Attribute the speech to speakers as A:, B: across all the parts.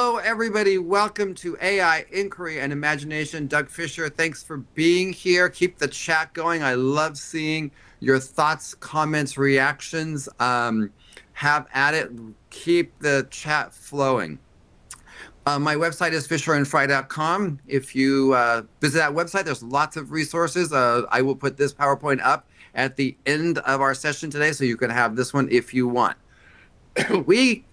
A: Hello, everybody. Welcome to AI Inquiry and Imagination. Doug Fisher, thanks for being here. Keep the chat going. I love seeing your thoughts, comments, reactions. Have at it. Keep the chat flowing. My website is fisherandfry.com. If you visit that website, there's lots of resources. I will put this PowerPoint up at the end of our session today, so you can have this one if you want.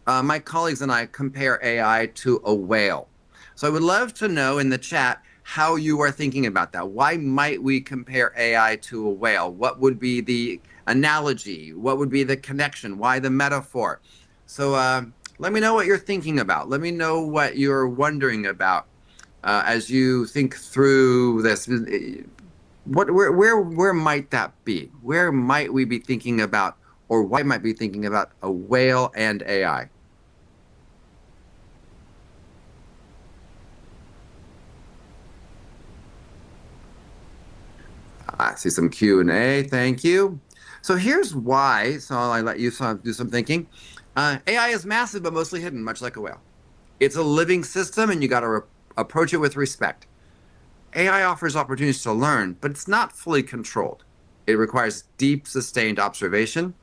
A: My colleagues and I compare AI to a whale. So I would love to know in the chat how you are thinking about that. Why might we compare AI to a whale? What would be the analogy? What would be the connection? Why the metaphor? So let me know what you're thinking about. Let me know what you're wondering about as you think through this. Where might that be? Where might we be thinking about, or why might be thinking about a whale and AI? I see some Q&A. Thank you. So here's why. So I'll let you do some thinking. AI is massive, but mostly hidden, much like a whale. It's a living system, and you got to approach it with respect. AI offers opportunities to learn, but it's not fully controlled. It requires deep, sustained observation.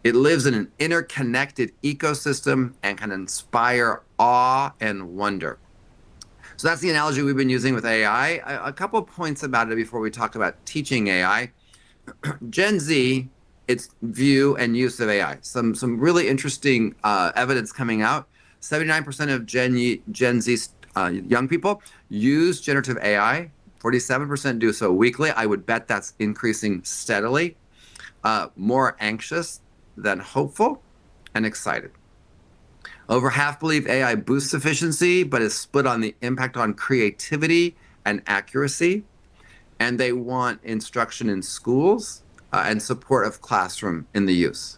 A: It lives in an interconnected ecosystem and can inspire awe and wonder. So that's the analogy we've been using with AI. A couple of points about it before we talk about teaching AI. Gen Z, its view and use of AI. Some really interesting evidence coming out. 79% of Gen Z young people use generative AI. 47% do so weekly. I would bet that's increasing steadily. More anxious than hopeful and excited. Over half believe AI boosts efficiency, but is split on the impact on creativity and accuracy. And they want instruction in schools and support of classroom in the use.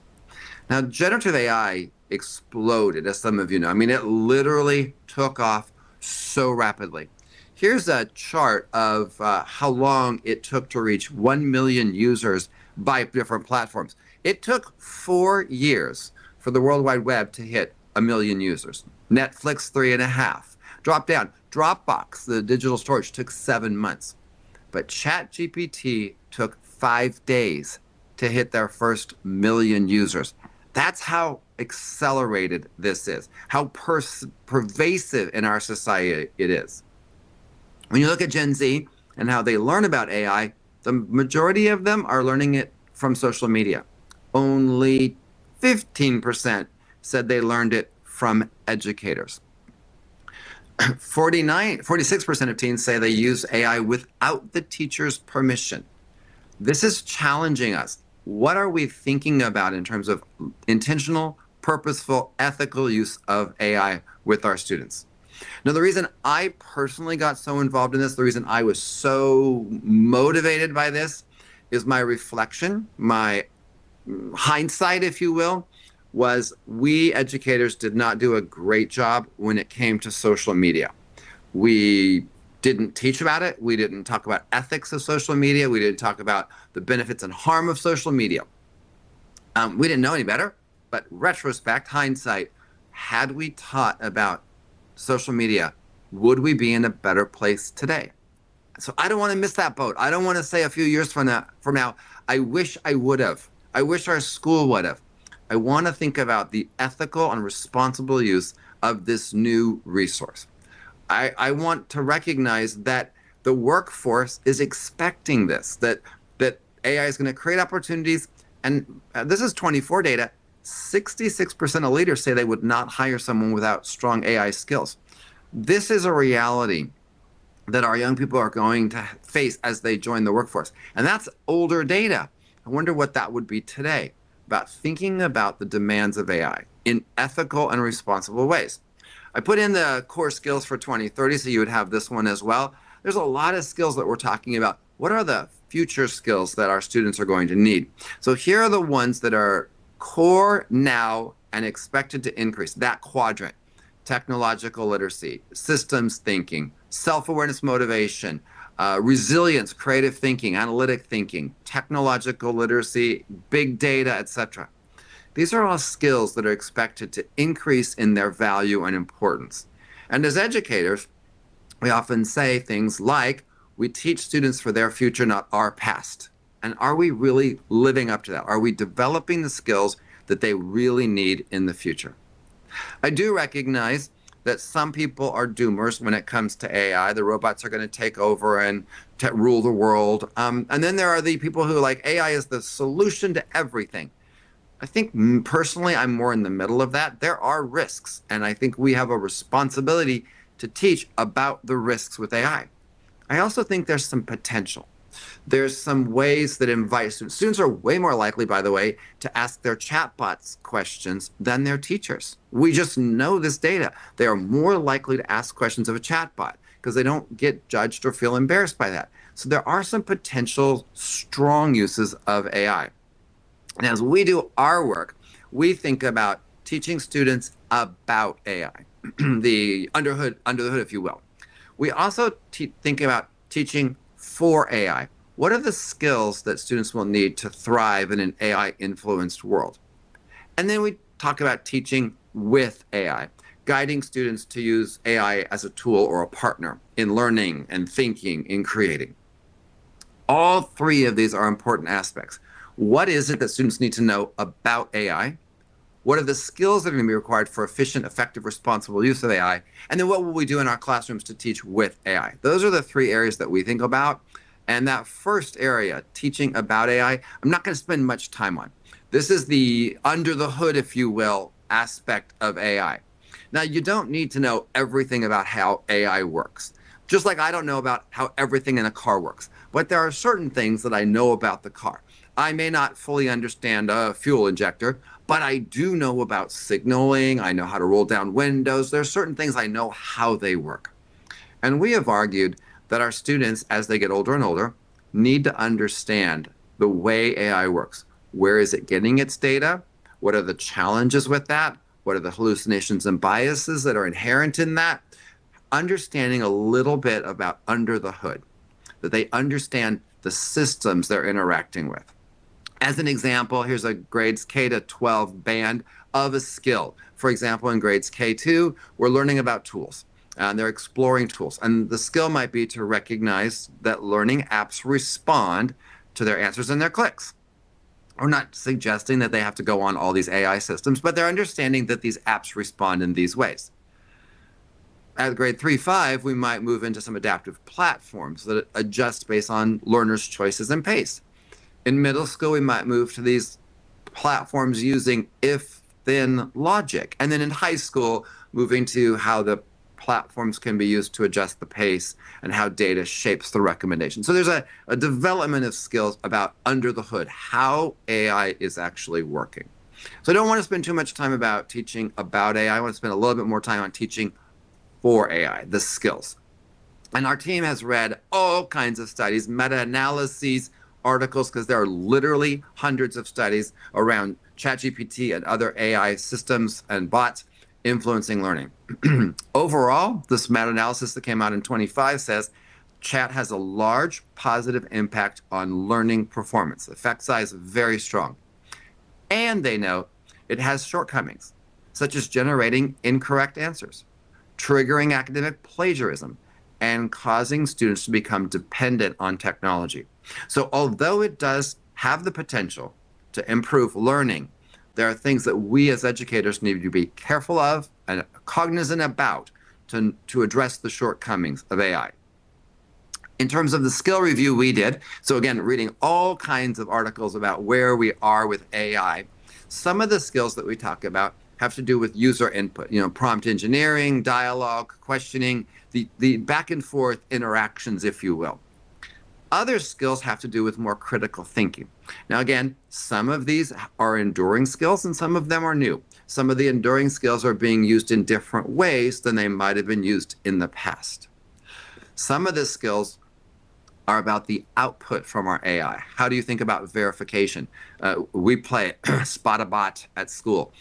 A: Now, generative AI exploded, as some of you know. I mean, it literally took off so rapidly. Here's a chart of how long it took to reach 1 million users by different platforms. It took 4 years for the World Wide Web to hit 1 million users. Netflix, 3.5. Drop down. Dropbox, the digital storage, took 7 months. But ChatGPT took 5 days to hit their first 1 million users. That's how accelerated this is, how pervasive in our society it is. When you look at Gen Z and how they learn about AI, the majority of them are learning it from social media. Only 15% said they learned it from educators. 46% of teens say they use AI without the teacher's permission. This is challenging us. What are we thinking about in terms of intentional, purposeful, ethical use of AI with our students? Now, the reason I personally got so involved in this, the reason I was so motivated by this, is my reflection, my hindsight, if you will, was we educators did not do a great job when it came to social media. We didn't teach about it. We didn't talk about ethics of social media. We didn't talk about the benefits and harm of social media. We didn't know any better, but retrospect, hindsight, had we taught about social media, would we be in a better place today? So I don't want to miss that boat. I don't want to say a few years from now, I wish I would have. I wish our school would have. I want to think about the ethical and responsible use of this new resource. I want to recognize that the workforce is expecting this, that AI is going to create opportunities. And this is 24 data. 66% of leaders say they would not hire someone without strong AI skills. This is a reality that our young people are going to face as they join the workforce. And that's older data. I wonder what that would be today, about thinking about the demands of AI in ethical and responsible ways. I put in the core skills for 2030, so you would have this one as well. There's a lot of skills that we're talking about. What are the future skills that our students are going to need? So here are the ones that are core now and expected to increase, that quadrant: technological literacy, systems thinking, self-awareness, motivation, resilience, creative thinking, analytic thinking, technological literacy, big data, etc. These are all skills that are expected to increase in their value and importance. And as educators, we often say things like, we teach students for their future, not our past. And are we really living up to that? Are we developing the skills that they really need in the future? I do recognize that some people are doomers when it comes to AI. The robots are going to take over and rule the world. And then there are the people who like AI is the solution to everything. I think personally, I'm more in the middle of that. There are risks, and I think we have a responsibility to teach about the risks with AI. I also think there's some potential. There's some ways that invite students. Students are way more likely, by the way, to ask their chatbots questions than their teachers. We just know this data. They are more likely to ask questions of a chatbot because they don't get judged or feel embarrassed by that. So there are some potential strong uses of AI. And as we do our work, we think about teaching students about AI, the under the hood, if you will. We also think about teaching for AI. What are the skills that students will need to thrive in an AI-influenced world? And then we talk about teaching with AI, guiding students to use AI as a tool or a partner in learning and thinking, in creating. All three of these are important aspects. What is it that students need to know about AI? What are the skills that are going to be required for efficient, effective, responsible use of AI? And then what will we do in our classrooms to teach with AI? Those are the three areas that we think about. And that first area, teaching about AI, I'm not going to spend much time on. This is the under the hood, if you will, aspect of AI. Now, you don't need to know everything about how AI works, just like I don't know about how everything in a car works. But there are certain things that I know about the car. I may not fully understand a fuel injector, but I do know about signaling. I know how to roll down windows. There are certain things I know how they work. And we have argued that our students, as they get older and older, need to understand the way AI works. Where is it getting its data? What are the challenges with that? What are the hallucinations and biases that are inherent in that? Understanding a little bit about under the hood, that they understand the systems they're interacting with. As an example, here's a grades K to 12 band of a skill. For example, in grades K2, we're learning about tools. And they're exploring tools. And the skill might be to recognize that learning apps respond to their answers and their clicks. We're not suggesting that they have to go on all these AI systems, but they're understanding that these apps respond in these ways. At grade 3-5, we might move into some adaptive platforms that adjust based on learners' choices and pace. In middle school, we might move to these platforms using if-then logic. And then in high school, moving to how the platforms can be used to adjust the pace and how data shapes the recommendation. So there's a development of skills about under the hood, how AI is actually working. So I don't want to spend too much time about teaching about AI. I want to spend a little bit more time on teaching for AI, the skills. And our team has read all kinds of studies, meta-analyses, articles, because there are literally hundreds of studies around ChatGPT and other AI systems and bots influencing learning. Overall, this meta-analysis that came out in 25 says chat has a large positive impact on learning performance. The effect size is very strong. And they note it has shortcomings, such as generating incorrect answers, triggering academic plagiarism, and causing students to become dependent on technology. So although it does have the potential to improve learning, there are things that we as educators need to be careful of and cognizant about to address the shortcomings of AI. In terms of the skill review we did, so again, reading all kinds of articles about where we are with AI, some of the skills that we talk about have to do with user input, prompt engineering, dialogue, questioning, the back and forth interactions, if you will. Other skills have to do with more critical thinking. Now, again, some of these are enduring skills and some of them are new. Some of the enduring skills are being used in different ways than they might have been used in the past. Some of the skills are about the output from our AI. How do you think about verification? We play Spot a Bot at school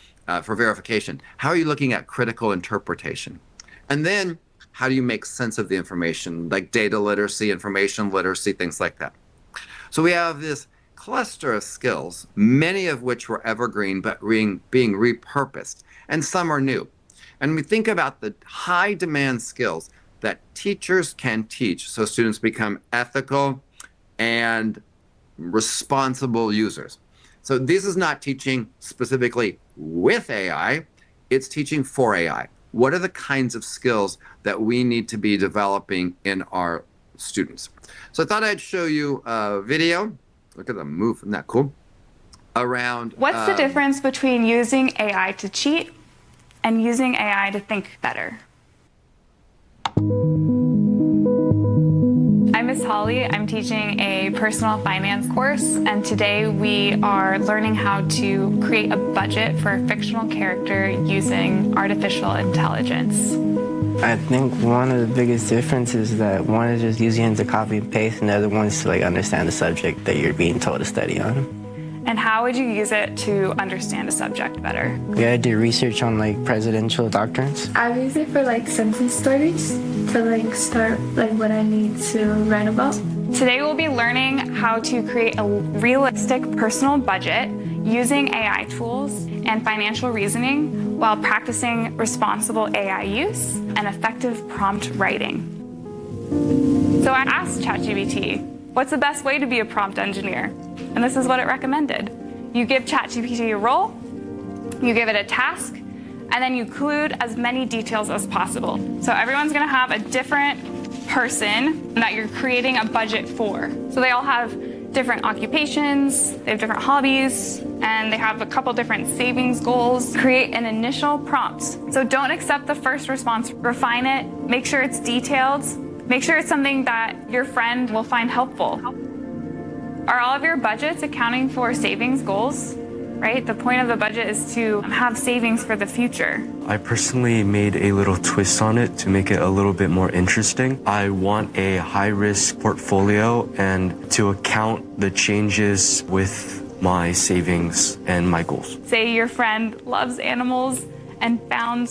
A: for verification. How are you looking at critical interpretation? And then how do you make sense of the information, like data literacy, information literacy, things like that? So we have this cluster of skills, many of which were evergreen but being repurposed, and some are new. And we think about the high demand skills that teachers can teach so students become ethical and responsible users. So this is not teaching specifically with AI, it's teaching for AI. What are the kinds of skills that we need to be developing in our students? So I thought I'd show you a video. Look at the move, isn't that cool? Around
B: what's the difference between using AI to cheat and using AI to think better? I'm Miss Holly. I'm teaching a personal finance course, and today we are learning how to create a budget for a fictional character using artificial intelligence.
C: I think one of the biggest differences is that one is just using it to copy and paste, and the other one is to understand the subject that you're being told to study on.
B: And how would you use it to understand a subject better?
C: We had to do research on presidential doctrines.
D: I use it for sentence stories to start what I need to write about.
B: Today we'll be learning how to create a realistic personal budget using AI tools and financial reasoning while practicing responsible AI use and effective prompt writing. So I asked ChatGPT, what's the best way to be a prompt engineer? And this is what it recommended. You give ChatGPT a role, you give it a task, and then you include as many details as possible. So everyone's gonna have a different person that you're creating a budget for. So they all have different occupations, they have different hobbies, and they have a couple different savings goals. Create an initial prompt. So don't accept the first response, refine it, make sure it's detailed, make sure it's something that your friend will find helpful. Are all of your budgets accounting for savings goals? Right? The point of the budget is to have savings for the future.
E: I personally made a little twist on it to make it a little bit more interesting. I want a high-risk portfolio and to account the changes with my savings and my goals.
B: Say your friend loves animals and found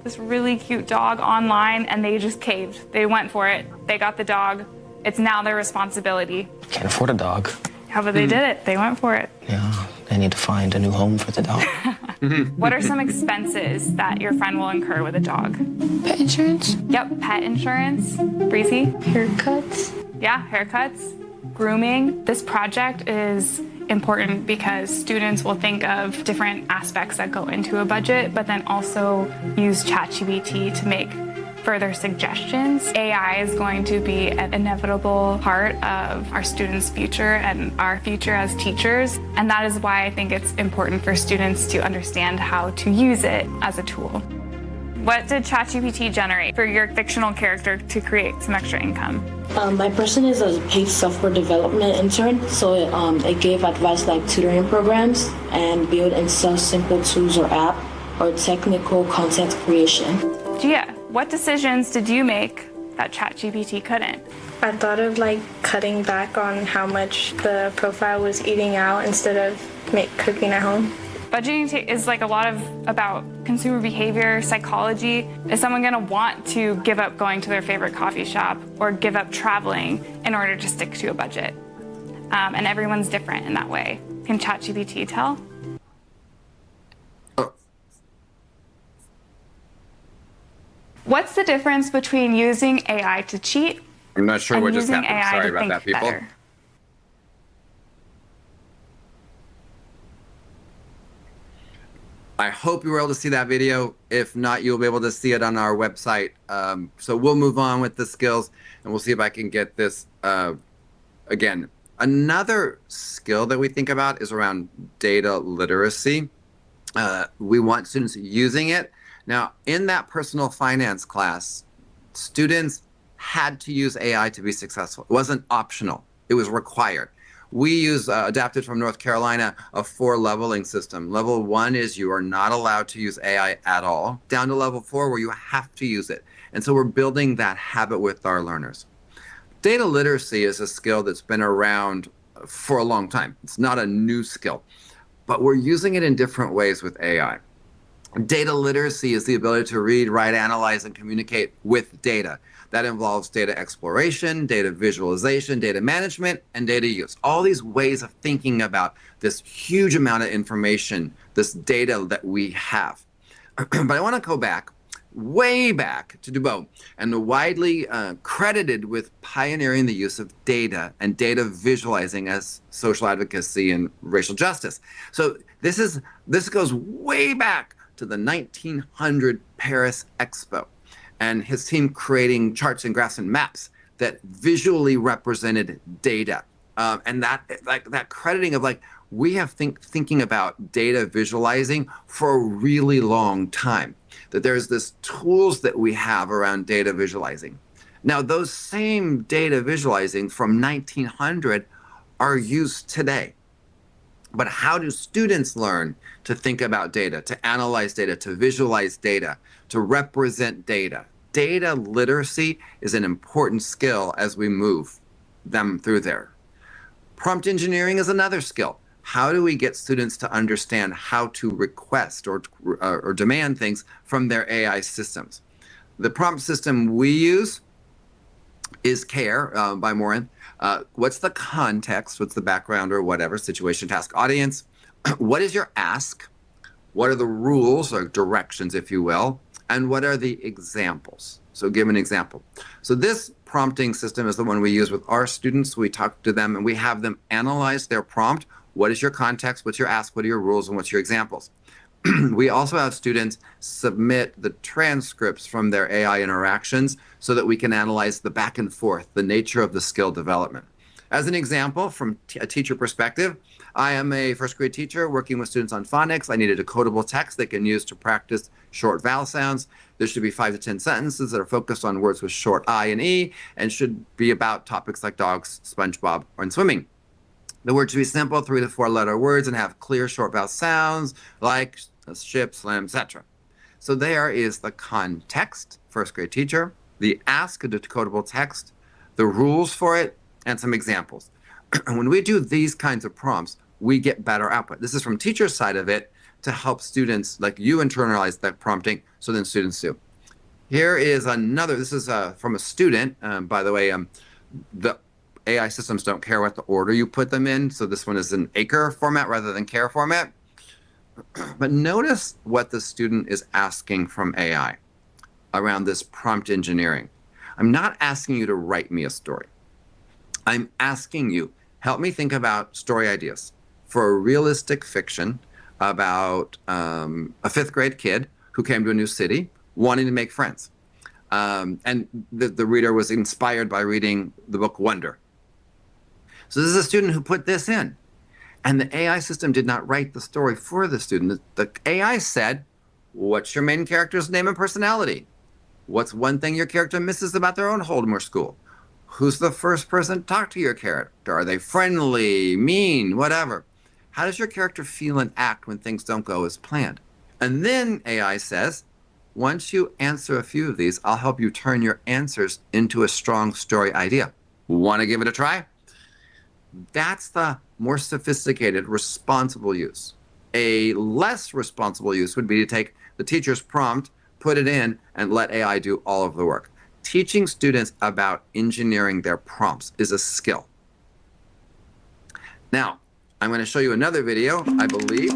B: this really cute dog online and they just caved. They went for it. They got the dog. It's now their responsibility.
F: Can't afford a dog.
B: How about they did it? They went for it.
F: Yeah, they need to find a new home for the dog.
B: What are some expenses that your friend will incur with a dog?
D: Pet insurance?
B: Yep, pet insurance. Breezy?
D: Haircuts?
B: Yeah, haircuts. Grooming. This project is important because students will think of different aspects that go into a budget, but then also use ChatGPT to make further suggestions. AI is going to be an inevitable part of our students' future and our future as teachers, and that is why I think it's important for students to understand how to use it as a tool. What did ChatGPT generate for your fictional character to create some extra income?
G: My person is a paid software development intern, so it gave advice like tutoring programs and build and sell simple tools or app or technical content creation.
B: Gia, what decisions did you make that ChatGPT couldn't?
D: I thought of cutting back on how much the profile was eating out instead of cooking at home.
B: Budgeting is a lot about consumer behavior, psychology. Is someone going to want to give up going to their favorite coffee shop or give up traveling in order to stick to a budget? And everyone's different in that way. Can ChatGPT tell? What's the difference between using AI to cheat
A: I'm not sure
B: and
A: what just
B: using
A: happened.
B: AI
A: Sorry
B: to
A: about
B: think
A: that, people.
B: better?
A: I hope you were able to see that video. If not, you'll be able to see it on our website. So we'll move on with the skills, and we'll see if I can get this again. Another skill that we think about is around data literacy. We want students using it. Now, in that personal finance class, students had to use AI to be successful. It wasn't optional. It was required. We use, adapted from North Carolina, a 4-leveling system. Level 1 is you are not allowed to use AI at all, down to level 4 where you have to use it. And so we're building that habit with our learners. Data literacy is a skill that's been around for a long time. It's not a new skill, but we're using it in different ways with AI. Data literacy is the ability to read, write, analyze, and communicate with data. That involves data exploration, data visualization, data management, and data use. All these ways of thinking about this huge amount of information, this data that we have. But I want to go back way back to Dubot, and widely credited with pioneering the use of data and data visualizing as social advocacy and racial justice. So this goes way back to the 1900 Paris Expo, and his team creating charts and graphs and maps that visually represented data. And that crediting of like, we have thinking about data visualizing for a really long time, that there's this tools that we have around data visualizing. Now, those same data visualizing from 1900 are used today. But how do students learn to think about data, to analyze data, to visualize data, to represent data? Data literacy is an important skill as we move them through there. Prompt engineering is another skill. How do we get students to understand how to request or demand things from their AI systems? The prompt system we use is CARE by Morin. What's the context? What's the background or whatever, situation, task, audience? What is your ask? What are the rules or directions, if you will? And what are the examples? So give an example. So this prompting system is the one we use with our students. We talk to them and we have them analyze their prompt. What is your context? What's your ask? What are your rules? And what's your examples? We also have students submit the transcripts from their AI interactions so that we can analyze the back and forth, the nature of the skill development. As an example, from a teacher perspective, I am a first grade teacher working with students on phonics. I need a decodable text they can use to practice short vowel sounds. There should be 5 to 10 sentences that are focused on words with short I and E and should be about topics like dogs, SpongeBob, and swimming. The words should be simple, 3 to 4 letter words, and have clear short vowel sounds like ship, slam, etc. So there is the context, first grade teacher, the ask, a decodable text, the rules for it, and some examples. When we do these kinds of prompts, we get better output. This is from teacher's side of it to help students like you internalize that prompting so then students do. Here is another, this is from a student, by the way, the AI systems don't care what the order you put them in. So this one is an acre format rather than care format. But notice what the student is asking from AI around this prompt engineering. I'm not asking you to write me a story. I'm asking you, help me think about story ideas for a realistic fiction about a 5th grade kid who came to a new city wanting to make friends. And the reader was inspired by reading the book Wonder. So this is a student who put this in. And the AI system did not write the story for the student. The AI said, what's your main character's name and personality? What's one thing your character misses about their own home or school? Who's the first person to talk to your character? Are they friendly, mean, whatever? How does your character feel and act when things don't go as planned? And then AI says, once you answer a few of these, I'll help you turn your answers into a strong story idea. Want to give it a try? That's the more sophisticated, responsible use. A less responsible use would be to take the teacher's prompt, put it in, and let AI do all of the work. Teaching students about engineering their prompts is a skill. Now, I'm going to show you another video, I believe,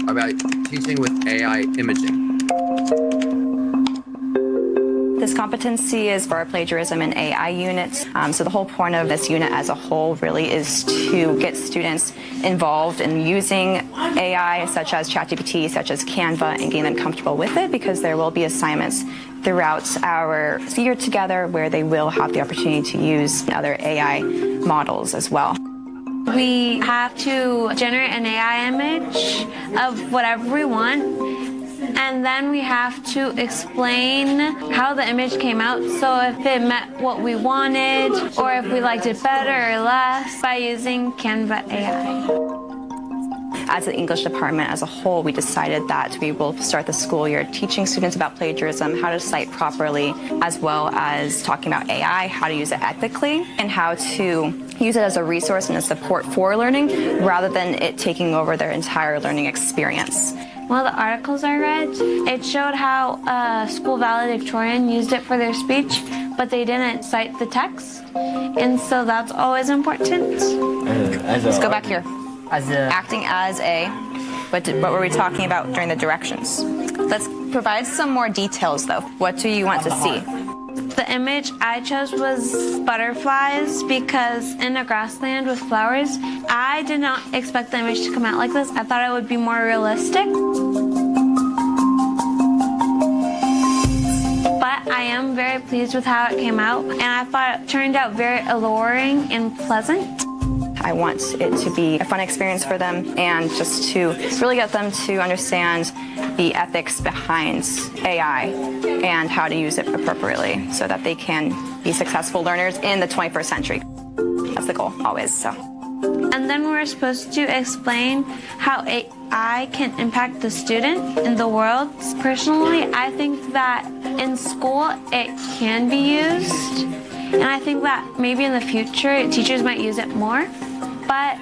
A: about teaching with AI imaging.
H: This competency is for our plagiarism and AI units. So the whole point of this unit as a whole really is to get students involved in using AI such as ChatGPT, such as Canva, and getting them comfortable with it, because there will be assignments throughout our year together where they will have the opportunity to use other AI models as well.
I: We have to generate an AI image of whatever we want, and then we have to explain how the image came out, so if it met what we wanted or if we liked it better or less, by using Canva AI.
H: As the English department as a whole, we decided that we will start the school year teaching students about plagiarism, how to cite properly, as well as talking about AI, how to use it ethically, and how to use it as a resource and a support for learning rather than it taking over their entire learning experience.
I: One of the articles I read, it showed how a school valedictorian used it for their speech, but they didn't cite the text, and so that's always important.
H: Let's go back here. Acting as a What were we talking about during the directions? Let's provide some more details though. What do you want to see?
I: The image I chose was butterflies because in a grassland with flowers, I did not expect the image to come out like this. I thought it would be more realistic. But I am very pleased with how it came out, and I thought it turned out very alluring and pleasant.
H: I want it to be a fun experience for them and just to really get them to understand the ethics behind AI and how to use it appropriately so that they can be successful learners in the 21st century. That's the goal, always. So.
I: And then we're supposed to explain how AI can impact the student in the world. Personally, I think that in school it can be used, and I think that maybe in the future teachers might use it more. But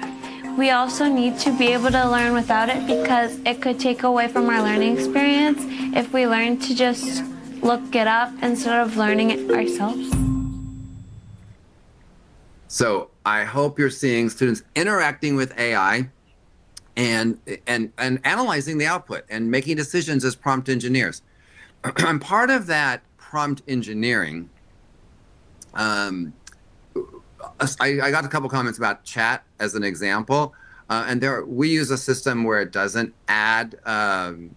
I: we also need to be able to learn without it because it could take away from our learning experience if we learn to just look it up instead of learning it ourselves.
A: So I hope you're seeing students interacting with AI and analyzing the output and making decisions as prompt engineers. And part of that prompt engineering, I got a couple comments about chat as an example, and we use a system where it doesn't add to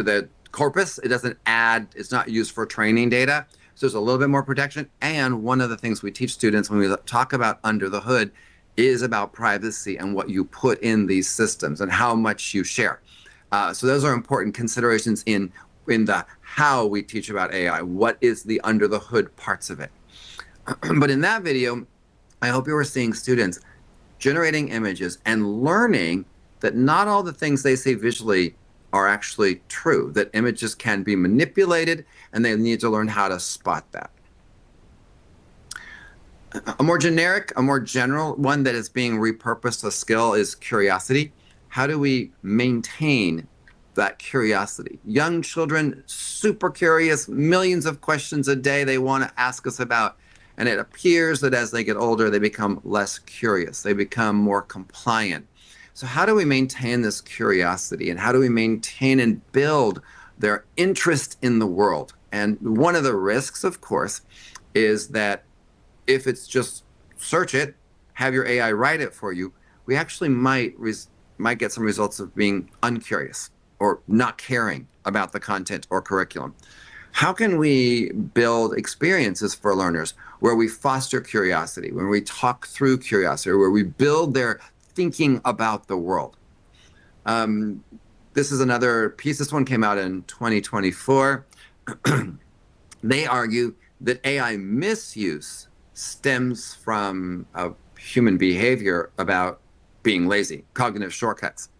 A: the corpus. It doesn't add. It's not used for training data, so there's a little bit more protection. And one of the things we teach students when we talk about under the hood is about privacy and what you put in these systems and how much you share. So those are important considerations in the how we teach about AI. What is the under the hood parts of it? But in that video, I hope you were seeing students generating images and learning that not all the things they say visually are actually true, that images can be manipulated, and they need to learn how to spot that. A more general one that is being repurposed a skill is curiosity. How do we maintain that curiosity? Young children, super curious, millions of questions a day they want to ask us about. And it appears that as they get older, they become less curious. They become more compliant. So how do we maintain this curiosity? And how do we maintain and build their interest in the world? And one of the risks, of course, is that if it's just search it, have your AI write it for you, we actually might get some results of being uncurious or not caring about the content or curriculum. How can we build experiences for learners where we foster curiosity, where we talk through curiosity, where we build their thinking about the world? This is another piece. This one came out in 2024. They argue that AI misuse stems from human behavior about being lazy, cognitive shortcuts.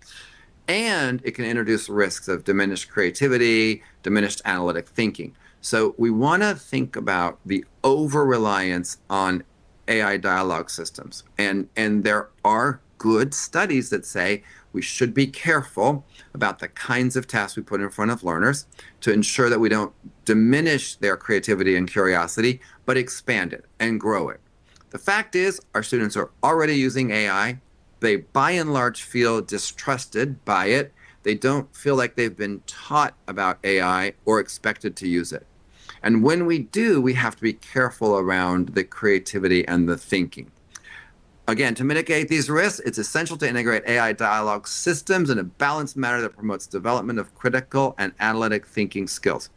A: And it can introduce risks of diminished creativity, diminished analytic thinking. So we want to think about the over-reliance on AI dialogue systems. And there are good studies that say we should be careful about the kinds of tasks we put in front of learners to ensure that we don't diminish their creativity and curiosity, but expand it and grow it. The fact is, our students are already using AI. They, by and large, feel distrusted by it. They don't feel like they've been taught about AI or expected to use it. And when we do, we have to be careful around the creativity and the thinking. Again, to mitigate these risks, it's essential to integrate AI dialogue systems in a balanced manner that promotes development of critical and analytic thinking skills.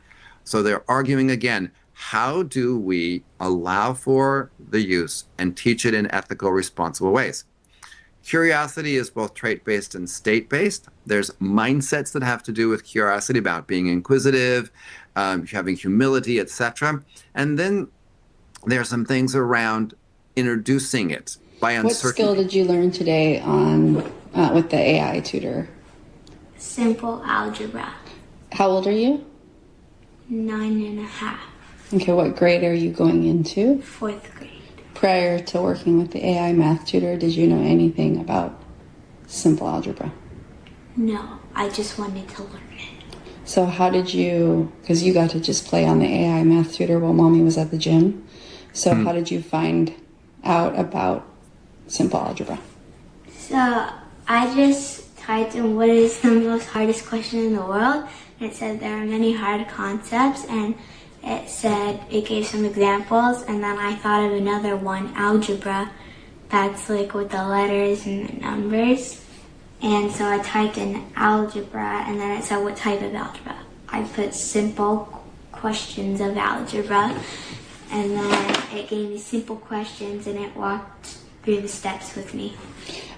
A: So they're arguing again, how do we allow for the use and teach it in ethical, responsible ways? Curiosity is both trait-based and state-based. There's mindsets that have to do with curiosity about being inquisitive, having humility, etc. And then there are some things around introducing it by uncertainty.
J: What skill did you learn today on with the AI tutor?
K: Simple algebra.
J: How old are you?
K: 9.5.
J: Okay, what grade are you going into?
K: 4th grade.
J: Prior to working with the AI math tutor, did you know anything about simple algebra?
K: No, I just wanted to learn it.
J: So how did you, because you got to just play on the AI math tutor while mommy was at the gym. So how did you find out about simple algebra?
K: So I just typed in what is the most hardest question in the world. And it said there are many hard concepts, and it gave some examples, and then I thought of another one, algebra. That's like with the letters and the numbers. And so I typed in algebra, and then it said what type of algebra. I put simple questions of algebra, and then it gave me simple questions, and it walked through the steps with me.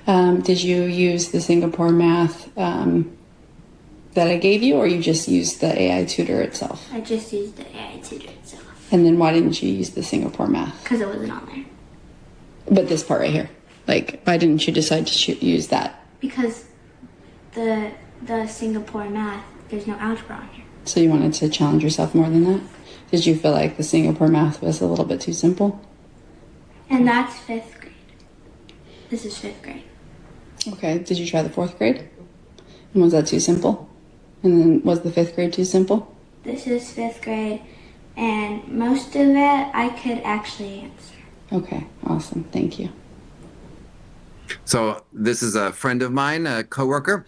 J: Did you use the Singapore math that I gave you, or you just used the AI tutor itself?
K: I just used the AI tutor itself.
J: And then why didn't you use the Singapore math?
K: Because it wasn't on there.
J: But this part right here, like, why didn't you decide to use that?
K: Because the Singapore math, there's no algebra on here.
J: So you wanted to challenge yourself more than that? Did you feel like the Singapore math was a little bit too simple?
K: And that's 5th grade. This is 5th grade.
J: Okay, did you try the 4th grade? And was that too simple? And then was the 5th grade too simple?
K: This is 5th grade, and most of it I could actually answer.
J: Okay, awesome. Thank you.
A: So this is a friend of mine, a coworker,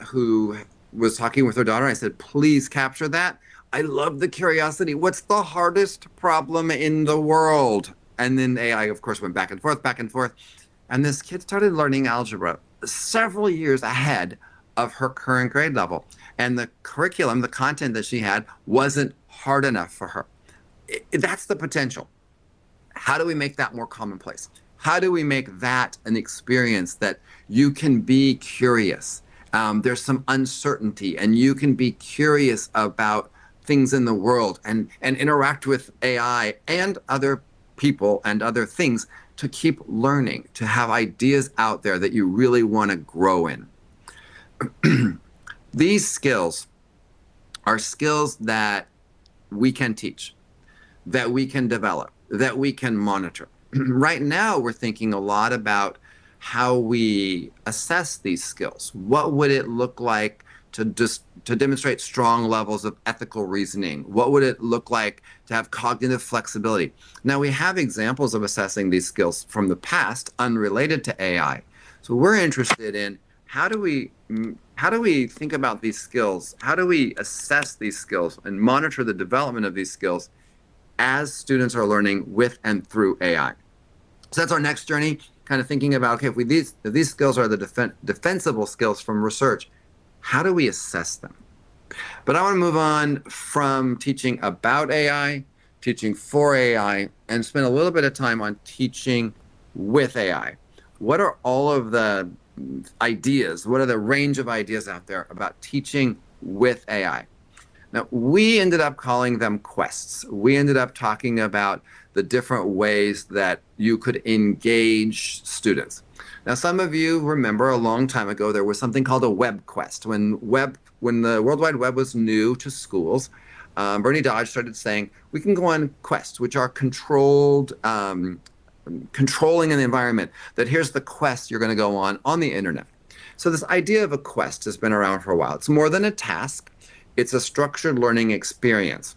A: who was talking with her daughter. I said, please capture that. I love the curiosity. What's the hardest problem in the world? And then AI, of course, went back and forth, back and forth. And this kid started learning algebra several years ahead of her current grade level. And the curriculum, the content that she had, wasn't hard enough for her. That's the potential. How do we make that more commonplace? How do we make that an experience that you can be curious? There's some uncertainty, and you can be curious about things in the world and interact with AI and other people and other things to keep learning, to have ideas out there that you really want to grow in. These skills are skills that we can teach, that we can develop, that we can monitor. Right now, we're thinking a lot about how we assess these skills. What would it look like to demonstrate strong levels of ethical reasoning? What would it look like to have cognitive flexibility? Now, we have examples of assessing these skills from the past unrelated to AI. So we're interested in how do we think about these skills? How do we assess these skills and monitor the development of these skills as students are learning with and through AI? So that's our next journey, kind of thinking about, okay, if these skills are the defensible skills from research, how do we assess them? But I want to move on from teaching about AI, teaching for AI, and spend a little bit of time on teaching with AI. What are all of the ideas? What are the range of ideas out there about teaching with AI? Now, we ended up calling them quests. We ended up talking about the different ways that you could engage students. Now, some of you remember a long time ago, there was something called a web quest. When the World Wide Web was new to schools, Bernie Dodge started saying, we can go on quests, which are controlling an environment, that here's the quest you're going to go on the internet. So this idea of a quest has been around for a while. It's more than a task. It's a structured learning experience.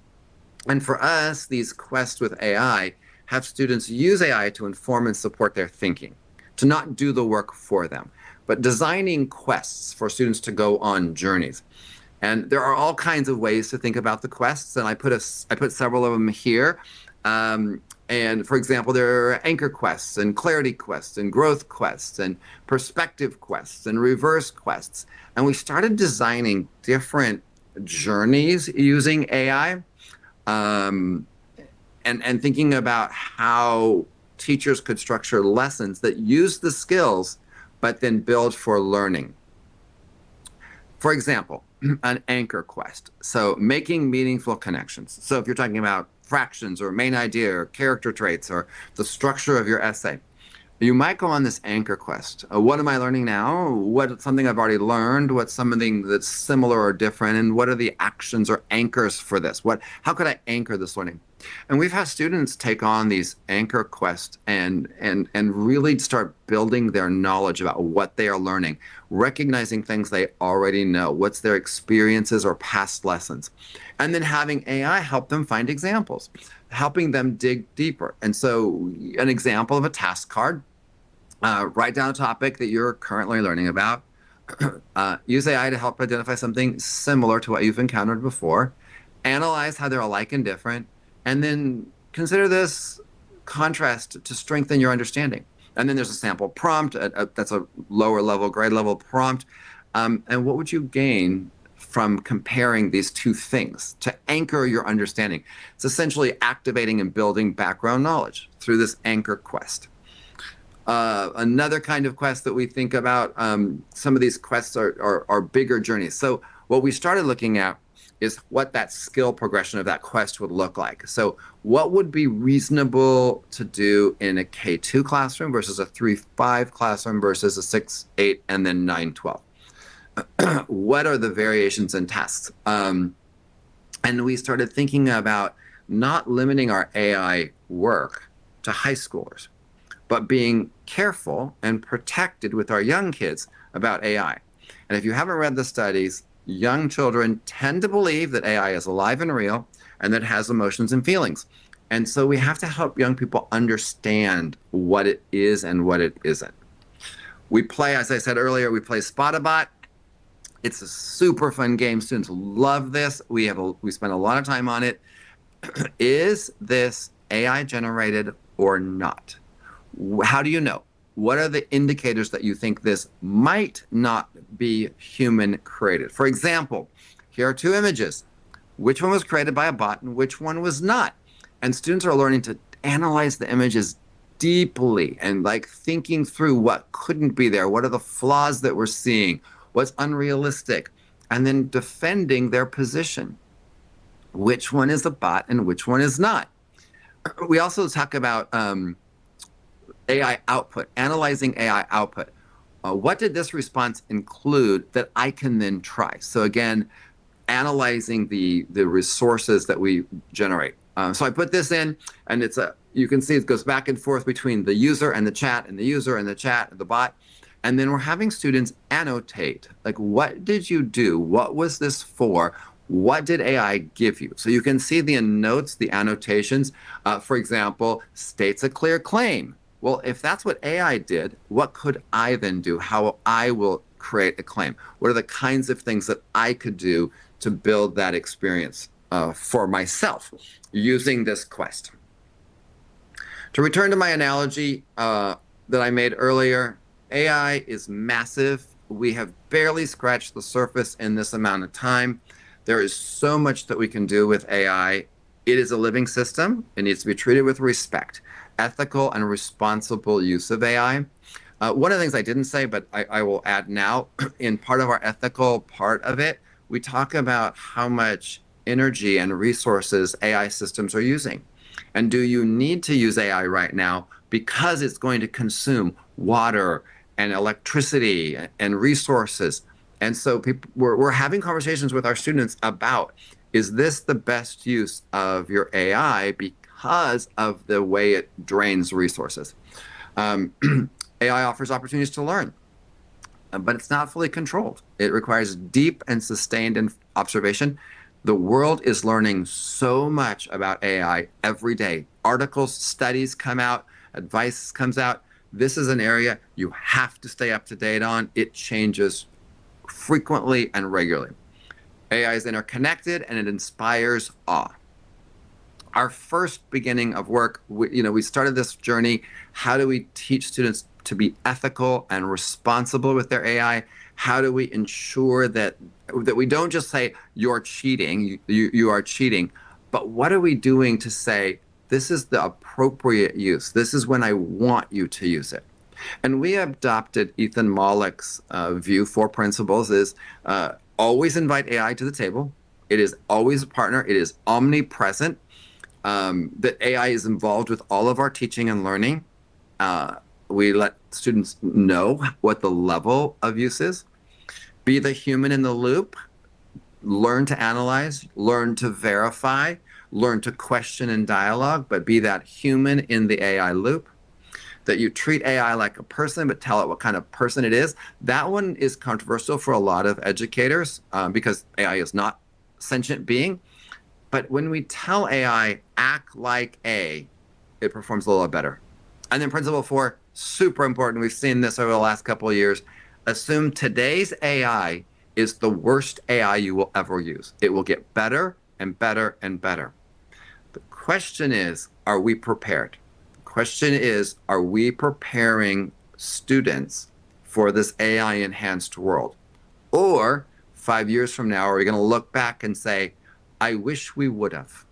A: And for us, these quests with AI have students use AI to inform and support their thinking, to not do the work for them, but designing quests for students to go on journeys. And there are all kinds of ways to think about the quests, and I put several of them here. And for example, there are anchor quests and clarity quests and growth quests and perspective quests and reverse quests. And we started designing different journeys using AI, and thinking about how teachers could structure lessons that use the skills, but then build for learning. For example, an anchor quest. So making meaningful connections. So if you're talking about fractions or main idea or character traits or the structure of your essay, you might go on this anchor quest. What am I learning now? What's something I've already learned? What's something that's similar or different? And what are the actions or anchors for this? How could I anchor this learning? And we've had students take on these anchor quests and really start building their knowledge about what they are learning, recognizing things they already know, what's their experiences or past lessons, and then having AI help them find examples, helping them dig deeper. And so an example of a task card, write down a topic that you're currently learning about, Use AI to help identify something similar to what you've encountered before. Analyze how they're alike and different. And then consider this contrast to strengthen your understanding. And then there's a sample prompt. That's a lower level, grade level prompt. And what would you gain from comparing these two things to anchor your understanding? It's essentially activating and building background knowledge through this anchor quest. Another kind of quest that we think about, some of these quests are bigger journeys. So what we started looking at is what that skill progression of that quest would look like. So what would be reasonable to do in a K2 classroom versus a 3-5 classroom versus a 6-8 and then 9-12? What are the variations in tasks? And we started thinking about not limiting our AI work to high schoolers, but being careful and protected with our young kids about AI. And if you haven't read the studies, young children tend to believe that AI is alive and real and that it has emotions and feelings. And so we have to help young people understand what it is and what it isn't. We play, as I said earlier, we play Spot-a-Bot. It's a super fun game. Students love this. We spend a lot of time on it. Is this AI generated or not? How do you know? What are the indicators that you think this might not be human created? For example, here are two images. Which one was created by a bot and which one was not? And students are learning to analyze the images deeply and like thinking through what couldn't be there. What are the flaws that we're seeing? What's unrealistic? And then defending their position. Which one is a bot and which one is not? We also talk about AI output, analyzing AI output. What did this response include that I can then try? So again, analyzing the resources that we generate. So I put this in, and you can see it goes back and forth between the user and the chat, and the user and the chat, and the bot. And then we're having students annotate, like, what did you do? What was this for? What did AI give you? So you can see the notes, the annotations. For example, states a clear claim. Well, if that's what AI did, what could I then do? How I will create a claim? What are the kinds of things that I could do to build that experience for myself using this quest? To return to my analogy that I made earlier, AI is massive. We have barely scratched the surface in this amount of time. There is so much that we can do with AI. It is a living system. It needs to be treated with respect. Ethical and responsible use of AI. One of the things I didn't say, but I will add now, in part of our ethical part of it, we talk about how much energy and resources AI systems are using. And do you need to use AI right now because it's going to consume water and electricity and resources? And so we're having conversations with our students about, is this the best use of your AI because of the way it drains resources? AI offers opportunities to learn, but it's not fully controlled. It requires deep and sustained observation. The world is learning so much about AI every day. Articles, studies come out, advice comes out. This is an area you have to stay up to date on. It changes frequently and regularly. AI is interconnected and it inspires awe. Our first beginning of work, we started this journey. How do we teach students to be ethical and responsible with their AI? How do we ensure that we don't just say you're cheating, you are cheating, but what are we doing to say this is the appropriate use? This is when I want you to use it. And we adopted Ethan Mollick's view, 4 principles, is always invite AI to the table. It is always a partner. It is omnipresent. That AI is involved with all of our teaching and learning. We let students know what the level of use is. Be the human in the loop. Learn to analyze. Learn to verify. Learn to question and dialogue, but be that human in the AI loop. That you treat AI like a person, but tell it what kind of person it is. That one is controversial for a lot of educators because AI is not a sentient being. But when we tell AI, act like A, it performs a little better. And then principle 4, super important. We've seen this over the last couple of years. assume today's AI is the worst AI you will ever use. It will get better and better and better. The question is, are we prepared? The question is, are we preparing students for this AI enhanced world? Or 5 years from now, are we going to look back and say, I wish we would have.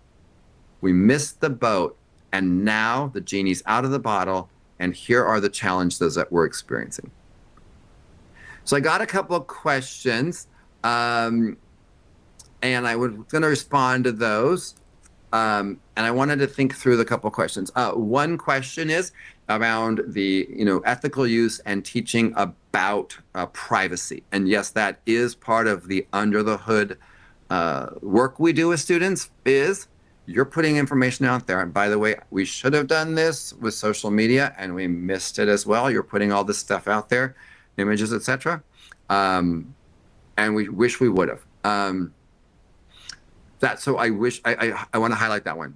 A: We missed the boat, and now the genie's out of the bottle, and here are the challenges that we're experiencing. So I got a couple of questions, and I was going to respond to those. And I wanted to think through the couple of questions. One question is around the ethical use and teaching about privacy. And yes, that is part of the under the hood work we do with students. Is you're putting information out there. And by the way, we should have done this with social media, and we missed it as well. You're putting all this stuff out there, images, etc. And we wish we would have. So I wish I want to highlight that one.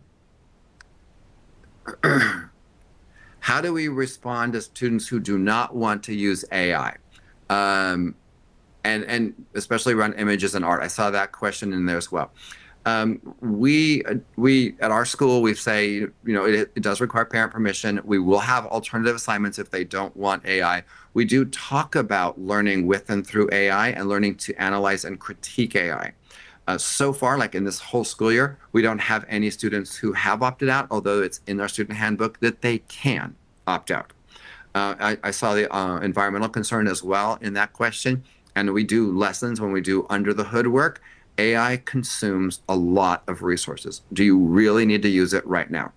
A: How do we respond to students who do not want to use AI? And especially around images and art. I saw that question in there as well. We at our school, we say, it does require parent permission. We will have alternative assignments if they don't want AI. We do talk about learning with and through AI and learning to analyze and critique AI. So far, like in this whole school year, we don't have any students who have opted out, although it's in our student handbook that they can opt out. I saw the environmental concern as well in that question, and we do lessons when we do under the hood work. AI consumes a lot of resources. Do you really need to use it right now?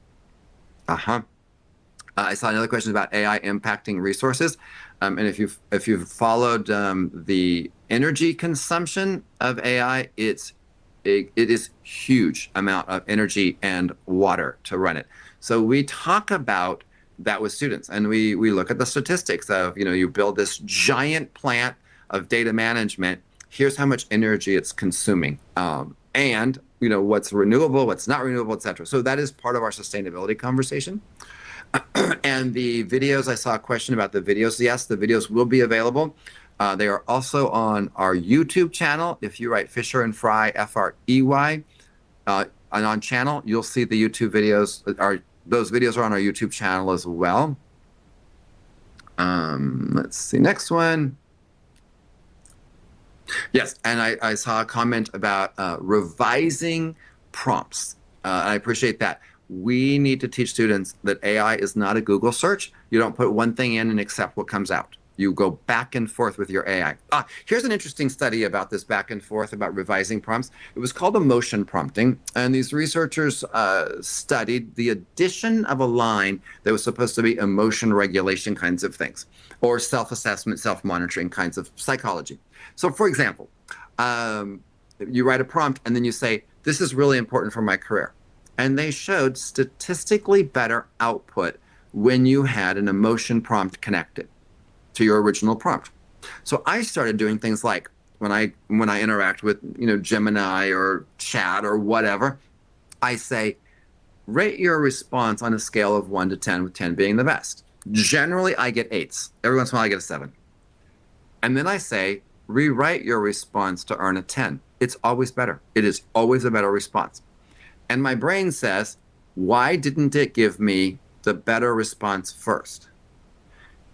A: I saw another question about AI impacting resources, and if you've followed the energy consumption of AI, it is huge amount of energy and water to run it. So we talk about that with students, and we look at the statistics of you build this giant plant of data management. Here's how much energy it's consuming, and what's renewable, what's not renewable, etc. So that is part of our sustainability conversation. And the videos, I saw a question about the videos. Yes, the videos will be available. They are also on our YouTube channel. If you write Fisher and Fry, F-R-E-Y, and on channel, you'll see the YouTube videos. Those videos are on our YouTube channel as well. Let's see, next one. Yes, and I saw a comment about revising prompts. I appreciate that. We need to teach students that AI is not a Google search. You don't put one thing in and accept what comes out. You go back and forth with your AI. Here's an interesting study about this back and forth about revising prompts. It was called emotion prompting, and these researchers studied the addition of a line that was supposed to be emotion regulation kinds of things, or self-assessment, self-monitoring kinds of psychology. So for example, you write a prompt and then you say, this is really important for my career. And they showed statistically better output when you had an emotion prompt connected to your original prompt. So I started doing things like when I interact with Gemini or chat or whatever, I say, rate your response on a scale of 1 to 10, with 10 being the best. Generally, I get 8s. Every once in a while, I get a 7. And then I say, rewrite your response to earn a 10. It's always better. It is always a better response. And my brain says, why didn't it give me the better response first?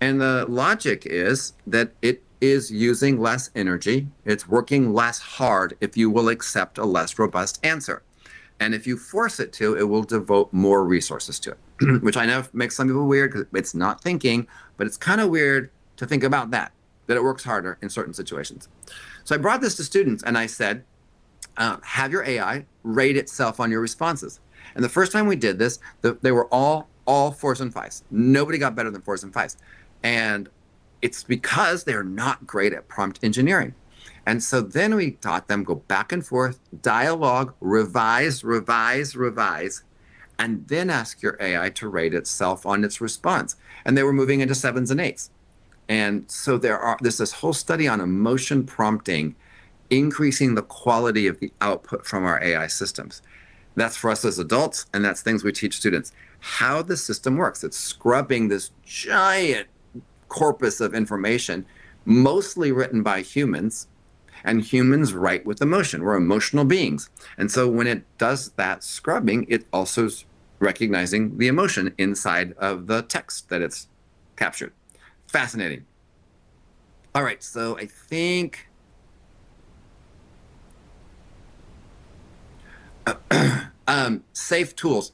A: And the logic is that it is using less energy. It's working less hard if you will accept a less robust answer. And if you force it to, it will devote more resources to it, which I know makes some people weird because it's not thinking, but it's kind of weird to think about that it works harder in certain situations. So I brought this to students and I said, have your AI rate itself on your responses. And the first time we did this, they were all 4s and 5s. Nobody got better than 4s and 5s. And it's because they're not great at prompt engineering. And so then we taught them go back and forth, dialogue, revise, and then ask your AI to rate itself on its response. And they were moving into 7s and 8s. And so there's this whole study on emotion prompting, increasing the quality of the output from our AI systems. That's for us as adults, and that's things we teach students. How the system works. It's scrubbing this giant corpus of information, mostly written by humans, and humans write with emotion. We're emotional beings. And so when it does that scrubbing, it also is recognizing the emotion inside of the text that it's captured. Fascinating. All right, so I think safe tools.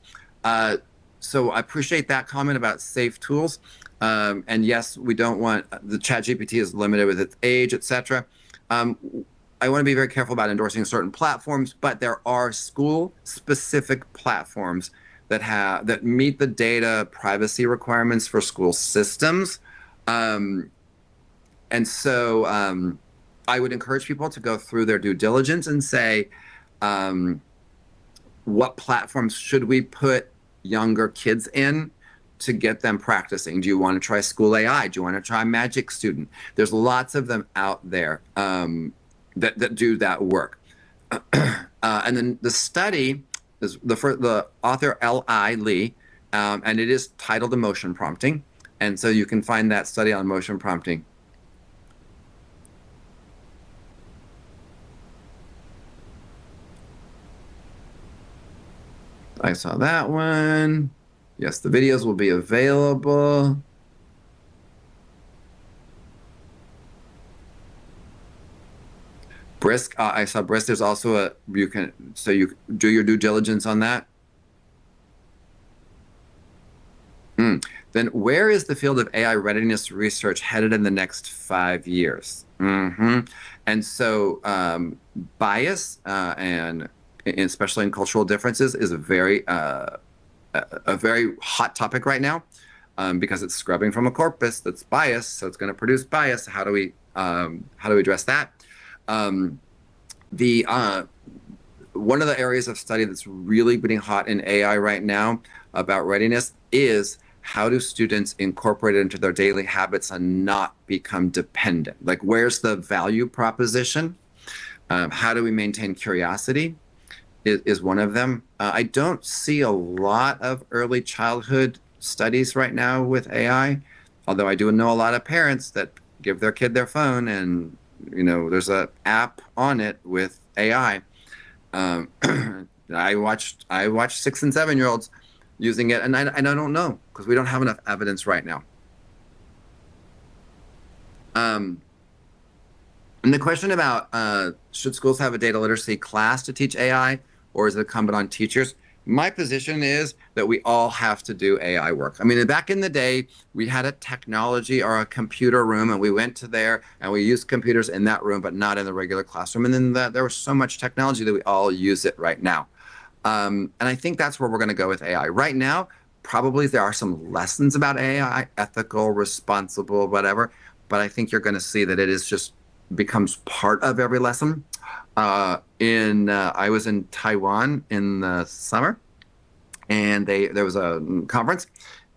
A: So I appreciate that comment about safe tools. And yes, we don't want the ChatGPT is limited with its age, etc. I want to be very careful about endorsing certain platforms, but there are school-specific platforms that meet the data privacy requirements for school systems. And so I would encourage people to go through their due diligence and say, what platforms should we put younger kids in to get them practicing? Do you want to try School AI? Do you want to try Magic Student? There's lots of them out there that do that work. And then the study is the author L.I. Lee, and it is titled Emotion Prompting. And so you can find that study on motion prompting. I saw that one. Yes, the videos will be available. Brisk, I saw Brisk. There's also you do your due diligence on that. Then where is the field of AI readiness research headed in the next 5 years? And so bias and especially in cultural differences is a very hot topic right now because it's scrubbing from a corpus that's biased, so it's going to produce bias. How do we address that? One of the areas of study that's really getting hot in AI right now about readiness is how do students incorporate it into their daily habits and not become dependent? Like, where's the value proposition? How do we maintain curiosity is one of them. I don't see a lot of early childhood studies right now with AI, although I do know a lot of parents that give their kid their phone and there's an app on it with AI. I watched 6 and 7 year olds using it, and I don't know because we don't have enough evidence right now. And the question about should schools have a data literacy class to teach AI, or is it incumbent on teachers? My position is that we all have to do AI work. I mean, back in the day, we had a technology or a computer room, and we went to there and we used computers in that room, but not in the regular classroom. And then there was so much technology that we all use it right now. And I think that's where we're going to go with AI. Right now, probably there are some lessons about AI, ethical, responsible, whatever. But I think you're going to see that it is just becomes part of every lesson. I was in Taiwan in the summer, and there was a conference,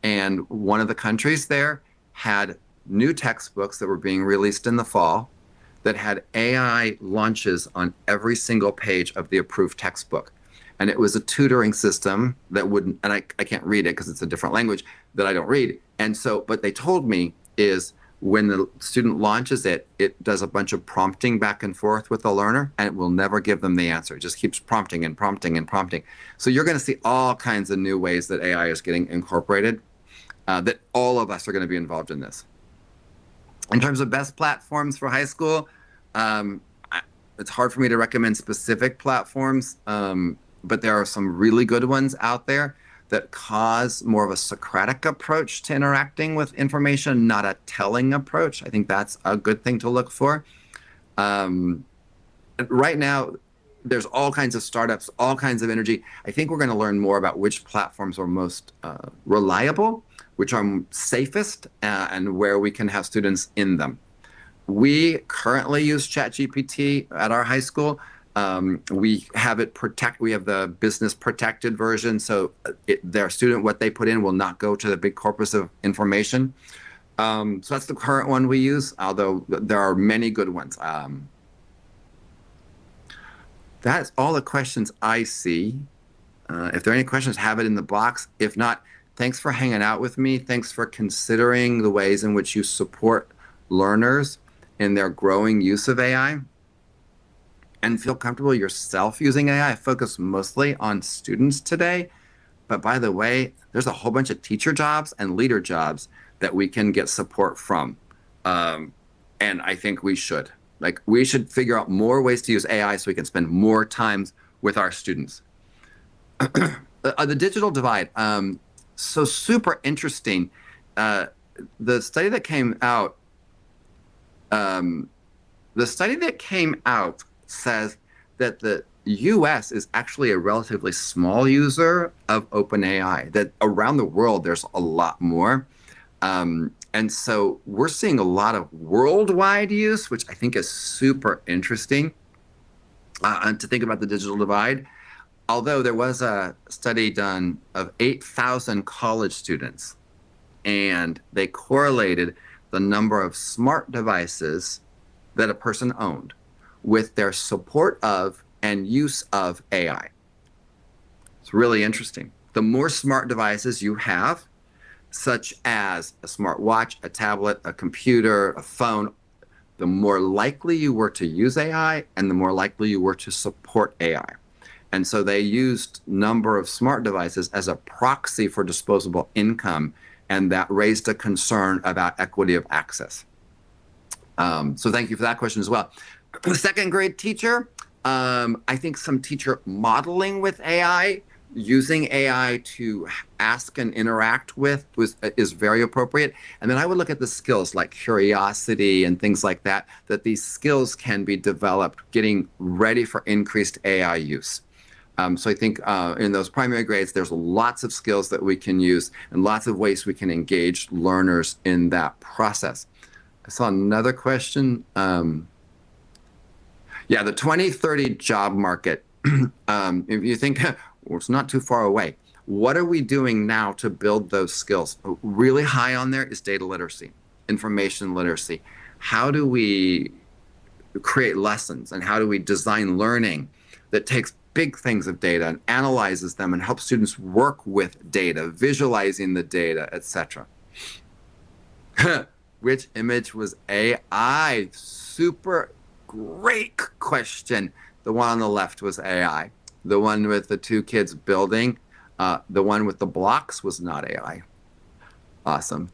A: and one of the countries there had new textbooks that were being released in the fall that had AI launches on every single page of the approved textbook. And it was a tutoring system that wouldn't, and I can't read it because it's a different language that I don't read. And so, what they told me is when the student launches it, it does a bunch of prompting back and forth with the learner, and it will never give them the answer. It just keeps prompting and prompting and prompting. So you're going to see all kinds of new ways that AI is getting incorporated, that all of us are going to be involved in this. In terms of best platforms for high school, it's hard for me to recommend specific platforms, but there are some really good ones out there that cause more of a Socratic approach to interacting with information, not a telling approach. I think that's a good thing to look for. Right now, there's all kinds of startups, all kinds of energy. I think we're going to learn more about which platforms are most reliable, which are safest, and where we can have students in them. We currently use ChatGPT at our high school. We have it we have the business protected version, so their student, what they put in will not go to the big corpus of information. So that's the current one we use, although there are many good ones. That's all the questions I see. If there are any questions, have it in the box. If not, thanks for hanging out with me. Thanks for considering the ways in which you support learners. in their growing use of AI and feel comfortable yourself using AI. I focus mostly on students today, but by the way, there's a whole bunch of teacher jobs and leader jobs that we can get support from. And I think we should. Like, we should figure out more ways to use AI so we can spend more time with our students. The digital divide. So super interesting. The study that came out, says that the US is actually a relatively small user of OpenAI, that around the world there's a lot more. And so we're seeing a lot of worldwide use, which I think is super interesting to think about the digital divide. Although there was a study done of 8,000 college students, and they correlated the number of smart devices that a person owned with their support of and use of AI. It's really interesting. The more smart devices you have, such as a smartwatch, a tablet, a computer, a phone, the more likely you were to use AI and the more likely you were to support AI. And so they used number of smart devices as a proxy for disposable income, and that raised a concern about equity of access. So thank you for that question as well. Second grade teacher, I think some teacher modeling with AI, using AI to ask and interact with is very appropriate. And then I would look at the skills like curiosity and things like that, that these skills can be developed getting ready for increased AI use. So I think in those primary grades, there's lots of skills that we can use and lots of ways we can engage learners in that process. I saw another question. Yeah, the 2030 job market. If you think, well, it's not too far away. What are we doing now to build those skills? Really high on there is data literacy, information literacy. How do we create lessons and how do we design learning that takes big things of data and analyzes them and helps students work with data, visualizing the data, etc. Which image was AI? Super great question. The one on the left was AI. The one with the two kids building, the one with the blocks was not AI. Awesome.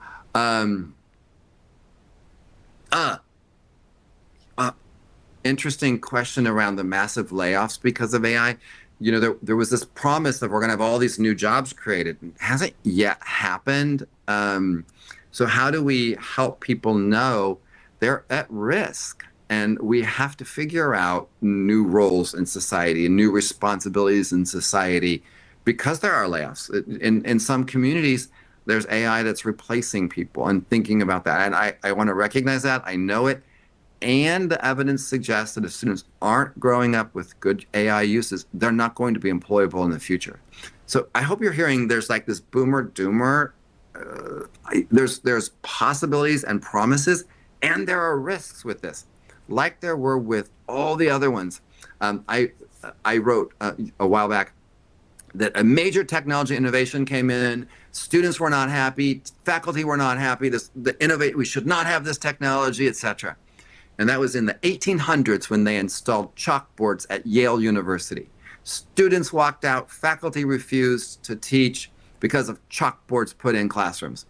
A: Interesting question around the massive layoffs because of AI. You know, there was this promise that we're going to have all these new jobs created. It hasn't yet happened. So how do we help people know they're at risk? And we have to figure out new roles in society and new responsibilities in society because there are layoffs. In some communities, there's AI that's replacing people and thinking about that. And I want to recognize that. I know it. And the evidence suggests that if students aren't growing up with good AI uses, they're not going to be employable in the future. So I hope you're hearing there's like this boomer doomer. There's possibilities and promises, and there are risks with this, like there were with all the other ones. I wrote a while back that a major technology innovation came in. Students were not happy. Faculty were not happy. We should not have this technology, etc. And that was in the 1800s when they installed chalkboards at Yale University. Students walked out, faculty refused to teach because of chalkboards put in classrooms.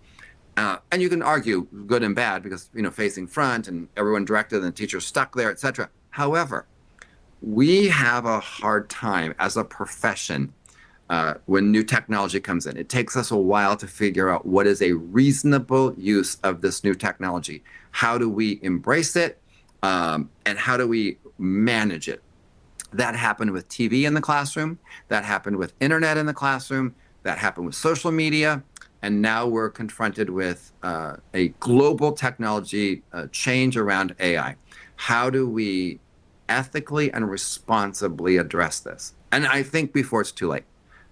A: And you can argue good and bad because, you know, facing front and everyone directed and the teacher stuck there, etc. However, we have a hard time as a profession when new technology comes in. It takes us a while to figure out what is a reasonable use of this new technology. How do we embrace it? And how do we manage it? That happened with TV in the classroom. That happened with internet in the classroom. That happened with social media. And now we're confronted with a global technology change around AI. How do we ethically and responsibly address this? And I think before it's too late.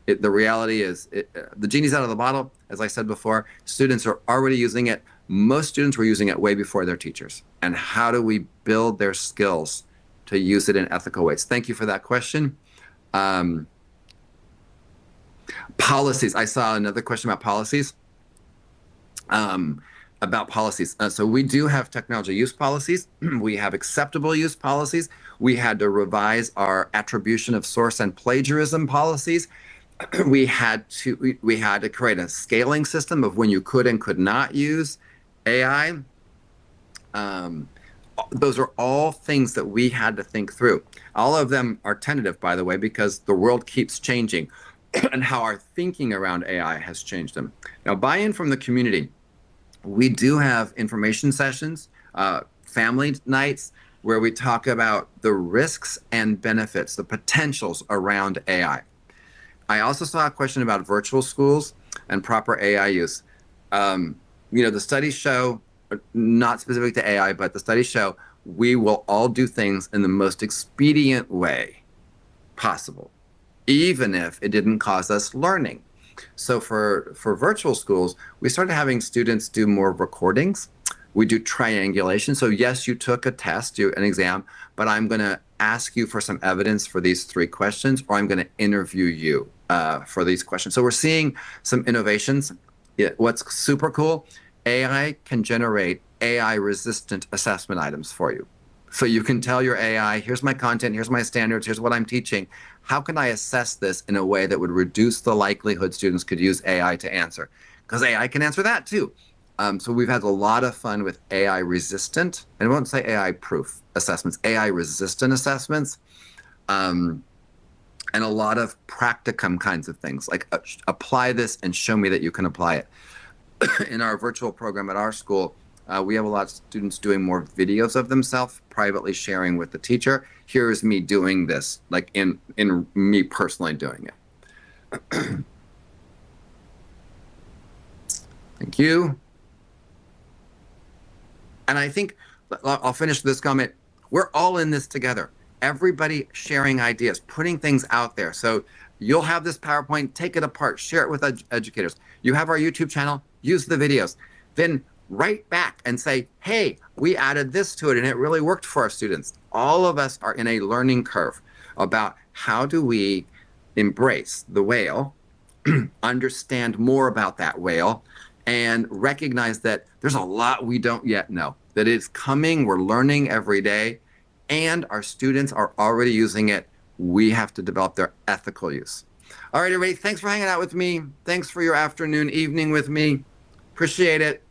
A: The reality is the genie's out of the bottle. As I said before, students are already using it. Most students were using it way before their teachers. And how do we build their skills to use it in ethical ways? Thank you for that question. Policies. I saw another question about policies. about policies. So we do have technology use policies. We have acceptable use policies. We had to revise our attribution of source and plagiarism policies. We had to create a scaling system of when you could and could not use AI. Those are all things that we had to think through. All of them are tentative, by the way, because the world keeps changing and how our thinking around AI has changed them. Now, buy-in from the community. We do have information sessions, family nights, where we talk about the risks and benefits, the potentials around AI. I also saw a question about virtual schools and proper AI use. The studies show, not specific to AI, but the studies show we will all do things in the most expedient way possible, even if it didn't cause us learning. So for virtual schools, we started having students do more recordings. We do triangulation. So yes, you took a test, an exam, but I'm going to ask you for some evidence for these 3 questions, or I'm going to interview you for these questions. So we're seeing some innovations. What's super cool, AI can generate AI-resistant assessment items for you. So you can tell your AI, here's my content, here's my standards, here's what I'm teaching. How can I assess this in a way that would reduce the likelihood students could use AI to answer? Because AI can answer that too. So we've had a lot of fun with AI-resistant, and I won't say AI-proof assessments, AI-resistant assessments, and a lot of practicum kinds of things, like apply this and show me that you can apply it. In our virtual program at our school, we have a lot of students doing more videos of themselves, privately sharing with the teacher. Here's me doing this, like in me personally doing it. Thank you. And I think I'll finish this comment. We're all in this together. Everybody sharing ideas, putting things out there. So you'll have this PowerPoint, take it apart, share it with educators. You have our YouTube channel, use the videos. Then write back and say, hey, we added this to it and it really worked for our students. All of us are in a learning curve about how do we embrace the whale, understand more about that whale, and recognize that there's a lot we don't yet know, that it's coming, we're learning every day, and our students are already using it. We have to develop their ethical use. All right, everybody, thanks for hanging out with me. Thanks for your afternoon, evening with me. Appreciate it.